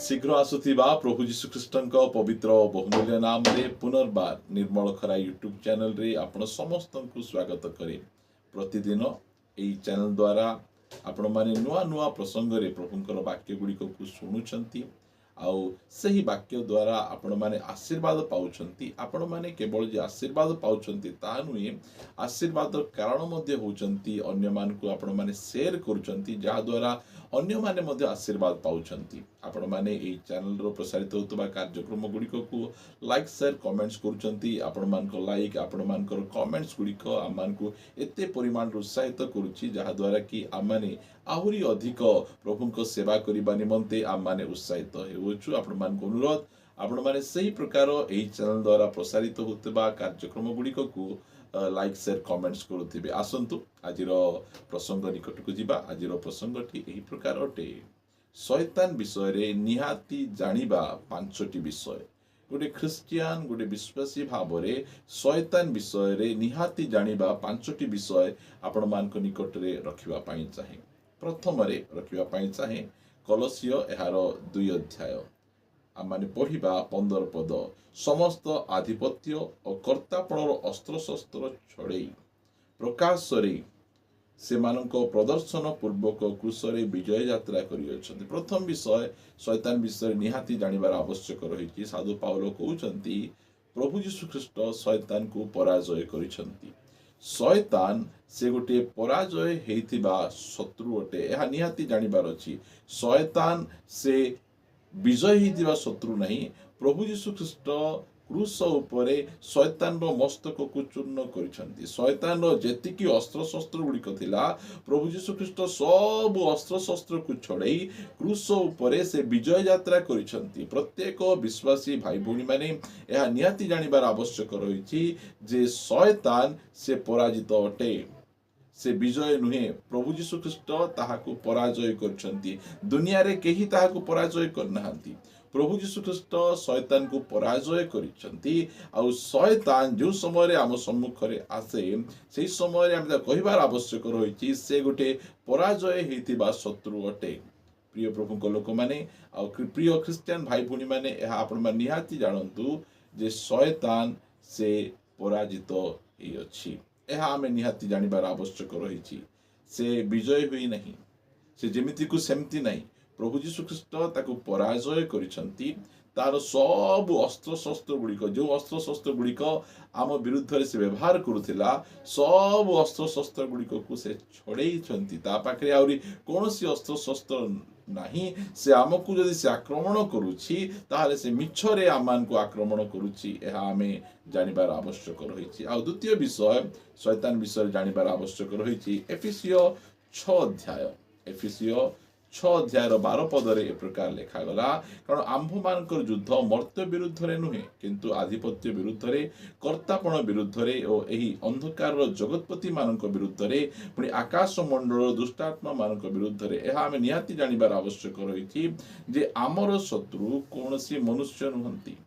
शीघ्र आसुथिबा प्रभु जीशु ख्रीष्टଙ୍କ पवित्र बहुमूल्य नाम रे पुनर्बार निर्मल खरा यूट्यूब चैनल रे आपण समस्त को स्वागत करे। प्रतिदिन एई चैनल द्वारा आपण माने नुआ नुआ प्रसंग रे प्रभुंकर वाक्य गुड़िक को शुणुछंती आउ सही वाक्य द्वारा आपण माने आशीर्वाद पाउछंती। आपण माने केवल जे आशीर्वाद पाउछंती ता नुहे आशीर्वाद कारण मध्ये होउछंती अन्य मान को आपण माने शेयर करूछंती जहा द्वारा अन्य माने मध्ये आशीर्वाद पाउछंती। आपण माने एई चैनल रो प्रसारित होतबा कार्यक्रम गुड़िक को लाइक शेयर कमेंट्स करूछंती। आपण मान को लाइक आपण मान को कमेंट्स गुड़िक आम मान को एते परिमाण उत्साहित करूची जहा द्वारा कि आम माने आहुरी अधिक प्रभु को सेवा करबा निमंते आम माने उत्साहित हेउछु। आपण मान को अनुरोध आपण माने सही प्रकार एई चैनल द्वारा प्रसारित होतबा कार्यक्रम गुड़िक को लाइक शेयर कमेंट्स करुथिबे। आसंतु आजिर प्रसंग निकट को जिबा। आजिर प्रसंगटी एही प्रकार अटे, शैतान विषय रे निहाती जानिबा पांचटी विषय। गोटे ख्रिस्टियान गोटे विश्वासी भाव रे शैतान विषय रे निहाती जानिबा पांचटी विषय आपण मान को निकट रे रखिबा पई चाहे। प्रथम रे रखिबा पई चाहे कलसिय एहार 2 अध्याय आमाने पढ़िबा 15 पद। समस्त आधिपत्य और कर्तापणर अस्त्र शस्त्र छड़े प्रकाश रे सेमानंको प्रदर्शन पूर्वक क्रूसरे विजय यात्रा करियछन्ति। प्रथम विषय शैतान विषय निहाती जानिबार आवश्यक रहिछि। साधु पाउल कहउछन्ति प्रभु यीशु ख्रीष्ट शैतान को पराजय करिछन्ति। शैतान से गोटे पराजय हेइथिबा शत्रु अटे, एहा निहाती जानिबार अछि। शैतान से विजय हेइथिबा शत्रु नहीं। प्रभु यीशु ख्रीष्ट क्रूस उपरे शैतान रो मस्तक को चूर्ण करिसंती। शैतान रो जेतिकी अस्त्र शस्त्र गुड़िक थिला प्रभु यीशु ख्रीष्ट सब अस्त्र शस्त्र को छड़ाई क्रूस उपरे से विजय यात्रा करिसंती। प्रत्येक विश्वासी भाई भौणी माने यह निहाती जानिबार आवश्यक रहिछि जे शैतान से पराजित अटे, से विजय नुहे। प्रभु यीशु ख्रीष्ट ताहाको पराजय करछंती। दुनिया रे केही ताहाको पराजय करनाहांती। प्रभु यीशु ख्रीष्ट शैतान को पराजय करिसंती। आ शैतान जो समय रे आम सम्मुख रे आसे सेही समय रे हम कहिबार आवश्यक रहिछि से गोटे पराजय हेतिबा शत्रु अटे। प्रिय प्रभु को लोक माने आ प्रिय ख्रिस्टियन भाई भौणी माने एहा आपण मान निहाती जानंतु जे शैतान से पराजित हे अछि। एहा आमे निहाती जानिबार आवश्यक रहिछि। से विजय हुई नहीं, से जेमिति को सेमति नहीं। प्रभु यीशु ख्रीष्ट ताको पराजय करिसंती। तार सब अस्त्र शस्त्र गुड़िक जो अस्त्र शस्त्र गुड़िक आम विरुद्ध रे से व्यवहार करुथिला सब अस्त्र शस्त्र गुड़िक को से छड़ेइछंती। ता पाखरे आउरी कोनोसी अस्त्र शस्त्र नाही। से आमको जदि से आक्रमण करूछि ताहाले से मिछरे आमान को आक्रमण करूछि। एहा आमे जानिबार आवश्यक रहिछि। आ द्वितीय विषय शैतान विषय जानिबार आवश्यक रहिछि एफिसियो 6 अध्याय। एफिसियो 6 अध्याय 12 पदरे ए प्रकार लिखा गला, कारण आंभ मानकर युद्ध मर्त्य विरुद्ध रे नुहे किंतु आधिपत्य विरुद्ध रे, कर्तापण विरुद्ध रे और एही अंधकार जगतपति मानक विरुद्ध रे, पुणी आकाश मंडल दुष्टात्मा मानक विरुद्ध रे। एहा आमे निहाती जानिबार आवश्यक रहिछि जे आमर शत्रु कोनोसी मनुष्य नुहंती।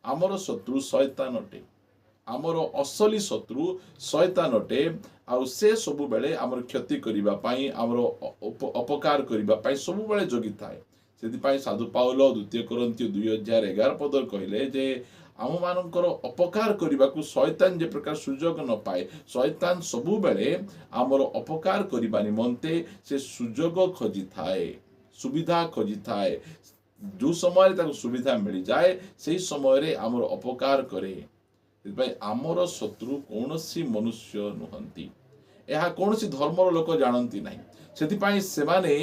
आमर शत्रु शैतान अटे। आमर असली शत्रु शैतान अटे। आउ से सबु बेले आमर क्षति करिबा पई आमर अपकार करिबा पई सबु बेले जगी थाए। सेति पई साधु पाउल 2 कोरिन्थियो 2 अध्याय 11 पद कहिले जे आम मानकर अपकार करिबा को शैतान जे प्रकार सुजोग न पाए। शैतान सबु बेले आमर अपकार करिबा निमंते से सुजोग खोजी थाए, सुविधा खोजी थाए। जो समय ताको सुविधा मिल जाए सेही समय रे आमर अपकार करे। आमर शत्रु कौनसी मनुष्य नुहंती। यह कौनसी धर्मर लोक जानती नहीं। सेतिपाई सेमाने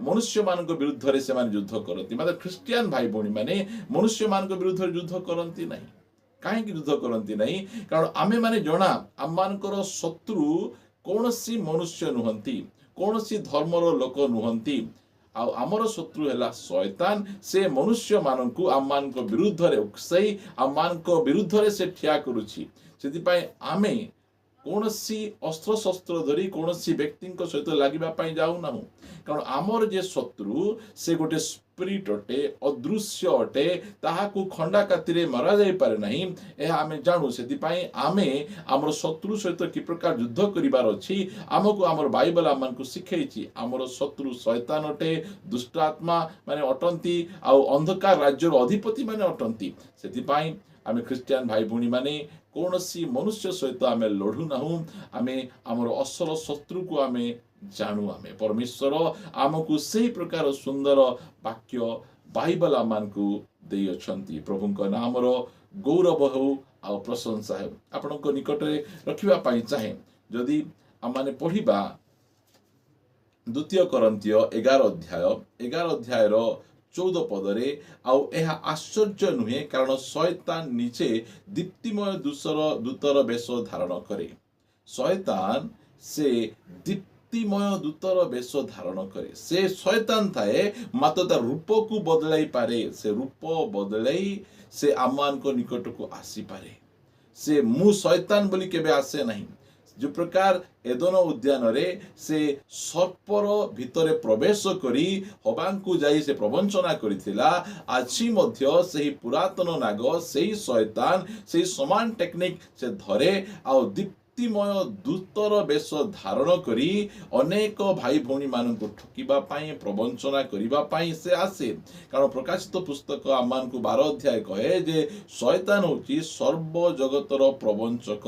मनुष्य मानक विरुद्ध रे सेमाने युद्ध करती। मतलब ख्रिस्टियन भाई भौणी माने मनुष्य मानक विरुद्ध रे युद्ध करती नहीं। काहे कि युद्ध करती नहीं? कारण आमे माने जणा आम मानकर शत्रु कौनसी मनुष्य नुहंती, कौनसी धर्मर लोक नुहंती। आमर शत्रु है शैतान। से मनुष्य मानक आम मान विरुद्ध रे उकसई आम मान विरुद्ध रे से ठिया करुछि। सेतिपाई आमे कौनसी अस्त्र शस्त्र धरी कौनसी व्यक्ति सहित लागिबा पई जाऊ नाहु। कारण आमर जे शत्रु से गोटे स्पिरिट अटे अदृश्य अटे ताहाकू खंडा कातिरे मरा जाई पारे नहीं ए आमे जानू सेति पई आमे हमर शत्रु सहित कि प्रकार युद्ध करिवार अछि हमकु हमर बाइबल हमनकु सिखैछि हमर शत्रु शैतान अटे दुष्ट आत्मा माने अटंती आ अंधकार राज्यर अधिपति माने अटंती सेति पई आमे क्रिश्चियन भाई भूणी माने कौनसी मनुष्य सहित आमे लढु नाहु आमे हमर असल शत्रु को आमे जानू आमे परमेश्वर आमको सही प्रकार सुंदर वाक्य बाइबल आमको देई अछंती प्रभुଙ୍କ नामर गौरव हो आ प्रशंसा हो आपनक निकट रखिबा पाई चाहे जदि आमाने पढ़िबा द्वितीय कोरिन्थीय 11 अध्याय 14 पदरे आउ एहा आश्चर्य नुहे कारण शैतान निजे दीप्तिमय दूतर वेश धारण करे शैतान से दीप्तिमय दूतर वेश धारण करे से शैतान थाए मात्र तार रूप को बदलाई पारे से रूप बदलाई से आमान को निकट को आसी पारे से मु शैतान बोली केबे आसे नहीं जो प्रकार एदन उद्यान रे से सर्पर भितरे प्रवेश करी हबांकु जाई से प्रवंचना करिथिला आछि मध्य सेही पुरातन नाग सेही शैतान सेही समान टेक्निक से धरे आ दीप्तिमय दूतर वेश धारण करी अनेक भाई भौणी मानकु ठकिबा पाई प्रवंचना करिबा पाई से आसे कारण प्रकाशित पुस्तक आमानकु 12 अध्याय कहे जे शैतान होची सर्व जगतर प्रवंचक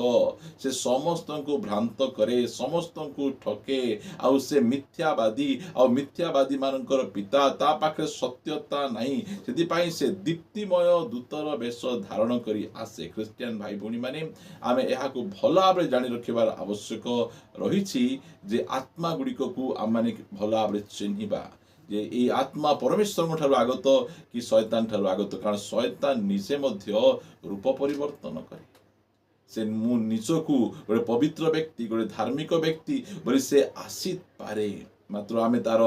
से समस्तंकु भ्रांत करे समस्तंकु ठके आ से मिथ्यावादी मानकर पिता ता पाखे सत्यता नहीं सेति पाई से दीप्तिमय दूतर वेश धारण करी आसे क्रिश्चियन भाई भौणी माने आमे एहाकु भलो भाबरे जानि रखिबार आवश्यक रहिछि जे आत्मा गुड़िक को आमने भलो भाबरे चिन्हिबा जे ई आत्मा परमेश्वर ठारू आगत कि शैतान ठारू आगत कारण शैतान निजे मध्य रूप परिवर्तन करे से मु निजकू गोटे पवित्र व्यक्ति गोटे धार्मिक व्यक्ति बोली से आसी पारे मात्र आमे तार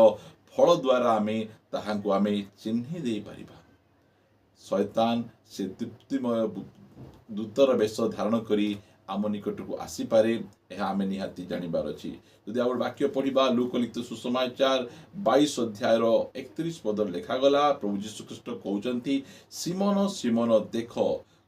फल द्वारा आमे ताहांकु आमे चिन्हि दे परिबा शैतान से दीप्तिमय दूतर वेश धारण करी आम निकट को आसी पारे यह आमे निहाती जानिबार अछि यदि आ वाक्य पढ़िबा लूक लिखित सुसमाचार 22 अध्याय 31 पद लिखा गला प्रभु यीशु ख्रीष्ट कहउचंती सिमोन सिमोन देख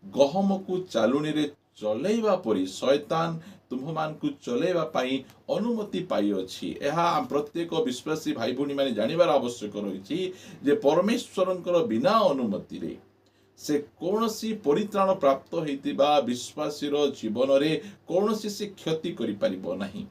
गहम को चालुनी रे चलेइबा परी शैतान तुम्हमान को चलेइबा पाई अनुमति पाई अछि एहा प्रत्येक विश्वासी भाई भौणी माने जानिबार आवश्यक रहिछि जे परमेश्वरंकर बिना अनुमति रे से कौनसी परित्राण प्राप्त होइतिबा विश्वासीर जीवन रे कौनसी से क्षति करि परिबो नाही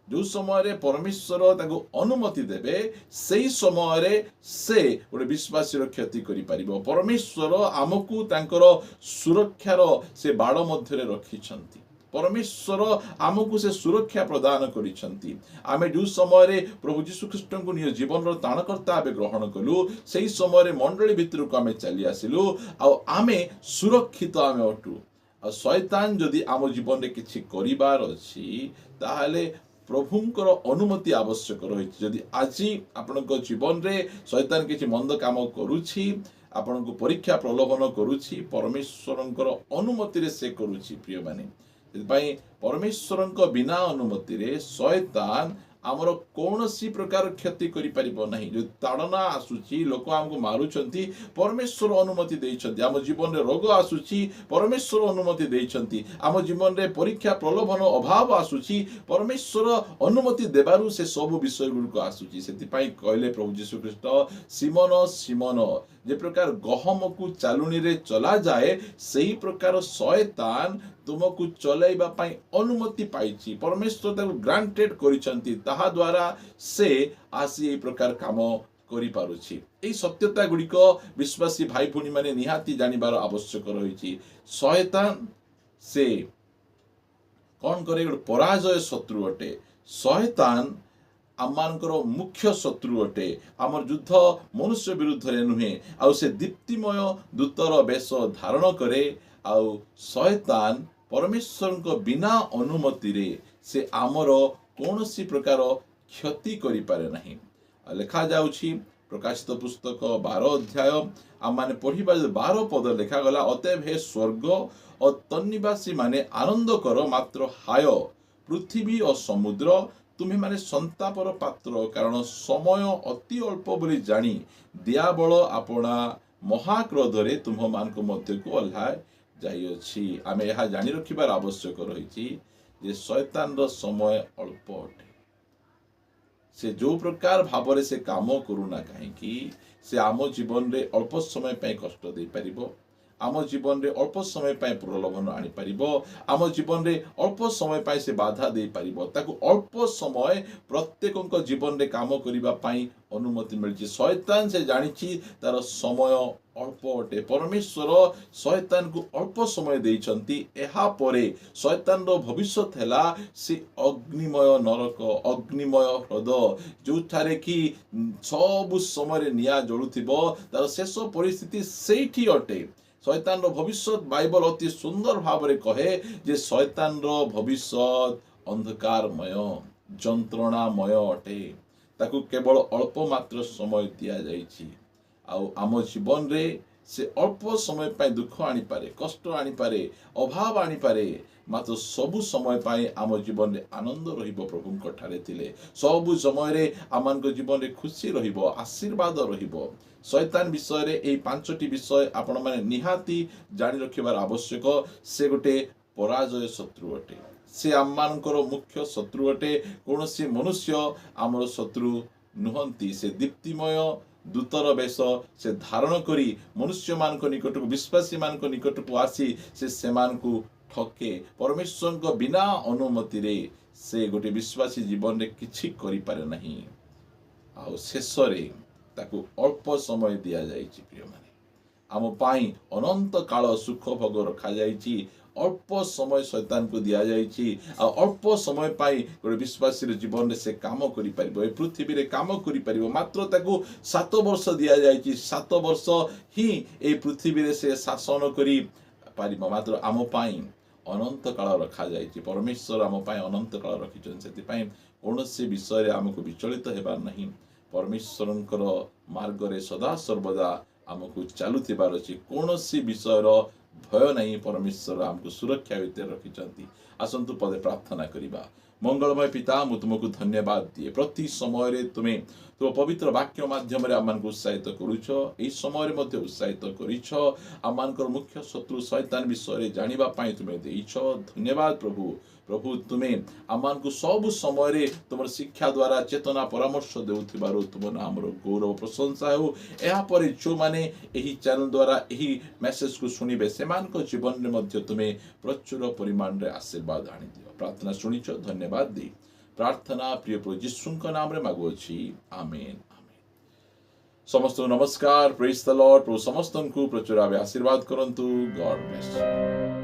जो समय रे परमेश्वर ताको अनुमति देबे सेही समय रे से गोटे विश्वासीर क्षति करि परिबो परमेश्वर आमकु तांकर सुरक्षार से बाड़ मध्य रे रखिछंती परमेश्वर आमको से सुरक्षा प्रदान करिसंती आमे जो समय रे प्रभु यीशु ख्रीष्ट को निज जीवन रो ताणकर्ता आबे ग्रहण कलु सेही समय रे मंडली भितर को आमे चली आसिलु आ आमे सुरक्षित आमे अटु आ शैतान जदि आम जीवन रे किछि करिबार अछि ताहाले प्रभुंकर अनुमति आवश्यक रहिछि जदि आजि आपनक जीवन रे शैतान किछि मंद काम करूछि आपनको परीक्षा प्रलोभन करूछि परमेश्वरंकर अनुमति रे से करूछि प्रिय माने परमेश्वर बिना अनुमति रे शैतान आमर कौनसी प्रकार क्षति करि परिबो नहीं जो ताड़ना आसुची लोक हमको मारुचंती परमेश्वर अनुमति देइछंती आम जीवन रे रोग आसुची परमेश्वर अनुमति देइछंती आम जीवन रे परीक्षा प्रलोभन अभाव आसुची परमेश्वर अनुमति देबारु से सब विषय गुरु आसुची सेति पई कहले प्रभु यीशु ख्रीष्ट सिमोन सिमोन जे प्रकार गहम को चालुनी रे चला जाए सही प्रकार शैतान तुमको चलाइबा पाई अनुमति पाइछि परमेश्वर ताको ग्रांटेड करिसंती ताहा द्वारा से आसी ए प्रकार काम करि पारुछि एई सत्यता गुडिक विश्वासी भाई भौणी माने निहाती जानिबार आवश्यक रहिछि शैतान से कोन करे पराजय शत्रु अटे शैतान आमर मुख्य शत्रु अटे आमर युद्ध मनुष्य विरुद्ध रे नुहे आ से दीप्तिमय दूतर वेश धारण करे आ शैतान परमेश्वर बिना अनुमति रे से आमर कौनसी प्रकार क्षति करि पारे नहीं लिखा जाउछि प्रकाशित पुस्तक 12 अध्याय आम माने पढ़िबा 12 पद लिखा गला अतएव हे स्वर्ग और तन्निवासी माने आनंद कर मात्र हाय पृथ्वी और समुद्र ତୁମେ ମାନେ ସନ୍ତାପର ପାତ୍ର, କାରଣ ସମୟ ଅତି ଅଳ୍ପ ବୋଲି ଜାଣି ଦିଆବଳ ଆପଣା ମହାକ୍ରୋଧରେ ତୁମ୍ଭମାନଙ୍କ ମଧ୍ୟକୁ ଓହ୍ଲାଇ ଯାଇଅଛି। ଆମେ ଏହା ଜାଣି ରଖିବାର ଆବଶ୍ୟକ ରହିଛି ଯେ ଶୟତାନର ସମୟ ଅଳ୍ପ ଅଟେ। ସେ ଯୋଉ ପ୍ରକାର ଭାବରେ ସେ କାମ କରୁନା କାହିଁକି, ସେ ଆମ ଜୀବନରେ ଅଳ୍ପ ସମୟ ପାଇଁ କଷ୍ଟ ଦେଇପାରିବ, ଆମ ଜୀବନରେ ଅଳ୍ପ ସମୟ ପାଇଁ ପ୍ରଲୋଭନ ଆଣିପାରିବ, ଆମ ଜୀବନରେ ଅଳ୍ପ ସମୟ ପାଇଁ ସେ ବାଧା ଦେଇପାରିବ। ତାକୁ ଅଳ୍ପ ସମୟ ପ୍ରତ୍ୟେକଙ୍କ ଜୀବନରେ କାମ କରିବା ପାଇଁ ଅନୁମତି ମିଳିଛି। ଶୟତାନ ସେ ଜାଣିଛି ତାର ସମୟ ଅଳ୍ପ ଅଟେ। ପରମେଶ୍ୱର ଶୟତାନକୁ ଅଳ୍ପ ସମୟ ଦେଇଛନ୍ତି। ଏହା ପରେ ଶୟତାନର ଭବିଷ୍ୟତ ହେଲା ସେ ଅଗ୍ନିମୟ ନରକ, ଅଗ୍ନିମୟ ହ୍ରଦ, ଯୋଉଠାରେ କି ସବୁ ସମୟରେ ନିଆଁ ଜଳୁଥିବ। ତାର ଶେଷ ପରିସ୍ଥିତି ସେଇଠି ଅଟେ। ଶୟତାନର ଭବିଷ୍ୟତ ବାଇବଲ ଅତି ସୁନ୍ଦର ଭାବରେ କହେ ଯେ ଶୟତାନର ଭବିଷ୍ୟତ ଅନ୍ଧକାରମୟ, ଯନ୍ତ୍ରଣାମୟ ଅଟେ। ତାକୁ କେବଳ ଅଳ୍ପ ମାତ୍ର ସମୟ ଦିଆଯାଇଛି। ଆଉ ଆମ ଜୀବନରେ ସେ ଅଳ୍ପ ସମୟ ପାଇଁ ଦୁଃଖ ଆଣିପାରେ, କଷ୍ଟ ଆଣିପାରେ, ଅଭାବ ଆଣିପାରେ, ମାତ୍ର ସବୁ ସମୟ ପାଇଁ ଆମ ଜୀବନରେ ଆନନ୍ଦ ରହିବ। ପ୍ରଭୁଙ୍କ ଠାରେ ଥିଲେ ସବୁ ସମୟରେ ଆମମାନଙ୍କ ଜୀବନରେ ଖୁସି ରହିବ, ଆଶୀର୍ବାଦ ରହିବ। ଶୟତାନ ବିଷୟରେ ଏହି 5ଟି ବିଷୟ ଆପଣମାନେ ନିହାତି ଜାଣି ରଖିବାର ଆବଶ୍ୟକ। ସେ ଗୋଟେ ପରାଜୟ ଶତ୍ରୁ ଅଟେ। ସେ ଆମମାନଙ୍କର ମୁଖ୍ୟ ଶତ୍ରୁ ଅଟେ। କୌଣସି ମନୁଷ୍ୟ ଆମର ଶତ୍ରୁ ନୁହନ୍ତି। ସେ ଦୀପ୍ତିମୟ ଦୂତର ବେଶ ସେ ଧାରଣ କରି ମନୁଷ୍ୟମାନଙ୍କ ନିକଟକୁ, ବିଶ୍ୱାସୀମାନଙ୍କ ନିକଟକୁ ଆସି ସେ ସେମାନଙ୍କୁ ଠକେ। ପରମେଶ୍ୱରଙ୍କ ବିନା ଅନୁମତିରେ ସେ ଗୋଟେ ବିଶ୍ୱାସୀ ଜୀବନରେ କିଛି କରିପାରେ ନାହିଁ। ଆଉ ଶେଷରେ ତାକୁ ଅଳ୍ପ ସମୟ ଦିଆଯାଇଛି। ପ୍ରିୟମାନେ, ଆମ ପାଇଁ ଅନନ୍ତ କାଳ ସୁଖ ଭୋଗ ରଖାଯାଇଛି। ଅଳ୍ପ ସମୟ ଶୈତାନକୁ ଦିଆଯାଇଛି। ଆଉ ଅଳ୍ପ ସମୟ ପାଇଁ ଗୋଟେ ବିଶ୍ୱାସୀର ଜୀବନରେ ସେ କାମ କରିପାରିବ, ଏ ପୃଥିବୀରେ କାମ କରିପାରିବ। ମାତ୍ର ତାକୁ 7 ବର୍ଷ ଦିଆଯାଇଛି। 7 ବର୍ଷ ହିଁ এই ପୃଥିବୀରେ ସେ ଶାସନ କରି ପାରିବ। ମାତ୍ର ଆମ ପାଇଁ ଅନନ୍ତ କାଳ ରଖାଯାଇଛି। ପରମେଶ୍ୱର ଆମ ପାଇଁ ଅନନ୍ତ କାଳ ରଖିଛନ୍ତି। ସେଥିପାଇଁ କୌଣସି ବିଷୟରେ ଆମକୁ ବିଚଳିତ ହେବାର ନାହିଁ। ପରମେଶ୍ୱରଙ୍କର ମାର୍ଗରେ ସଦାସର୍ବଦା ଆମକୁ ଚାଲୁଥିବାର ଅଛି। କୌଣସି ବିଷୟର ଭୟ ନାହିଁ। ପରମେଶ୍ୱର ଆମକୁ ସୁରକ୍ଷା ଭିତରେ ରଖିଛନ୍ତି। ଆସନ୍ତୁ ପଦେ ପ୍ରାର୍ଥନା କରିବା। ମଙ୍ଗଳମୟ ପିତା, ମୁଁ ତୁମକୁ ଧନ୍ୟବାଦ ଦିଏ। ପ୍ରତି ସମୟରେ ତୁମେ ତୁମ ପବିତ୍ର ବାକ୍ୟ ମାଧ୍ୟମରେ ଆମମାନଙ୍କୁ ଉତ୍ସାହିତ କରୁଛ। ଏହି ସମୟରେ ମଧ୍ୟ ଉତ୍ସାହିତ କରିଛ। ଆମମାନଙ୍କର ମୁଖ୍ୟ ଶତ୍ରୁ ଶୈତାନ ବିଷୟରେ ଜାଣିବା ପାଇଁ ତୁମେ ଦେଇଛ। ଧନ୍ୟବାଦ ପ୍ରଭୁ। ପ୍ରଭୁ, ତୁମେ ଆମମାନଙ୍କୁ ସବୁ ସମୟରେ ତୁମର ଶିକ୍ଷା ଦ୍ୱାରା ଚେତନା ପରାମର୍ଶ ଦେଉଥିବାରୁ ତୁମ ନାମର ଗୌରବ ପ୍ରଶଂସା ହେଉ। ଏହାପରେ ଯେଉଁମାନେ ଏହି ଚ୍ୟାନେଲ ଦ୍ୱାରା ଏହି ମେସେଜକୁ ଶୁଣିବେ, ସେମାନଙ୍କ ଜୀବନରେ ମଧ୍ୟ ତୁମେ ପ୍ରଚୁର ପରିମାଣରେ ଆଶୀର୍ବାଦ ଆଣିଦିଅ। ପ୍ରାର୍ଥନା ଶୁଣିଛ, ଧନ୍ୟବାଦ ଦେଇ ପ୍ରାର୍ଥନା ପ୍ରିୟ ପ୍ରଭୁ ଯୀଶୁଙ୍କ ନାମରେ ମାଗୁଅଛି, ଆମେନ୍। ସମସ୍ତଙ୍କୁ ନମସ୍କାର, ପ୍ରେଜ୍ ଦ ଲର୍ଡ। ପ୍ରଭୁ ସମସ୍ତଙ୍କୁ ପ୍ରଚୁର ଭାବେ ଆଶୀର୍ବାଦ କରନ୍ତୁ। ଗଡ୍ ବ୍ଲେସ୍।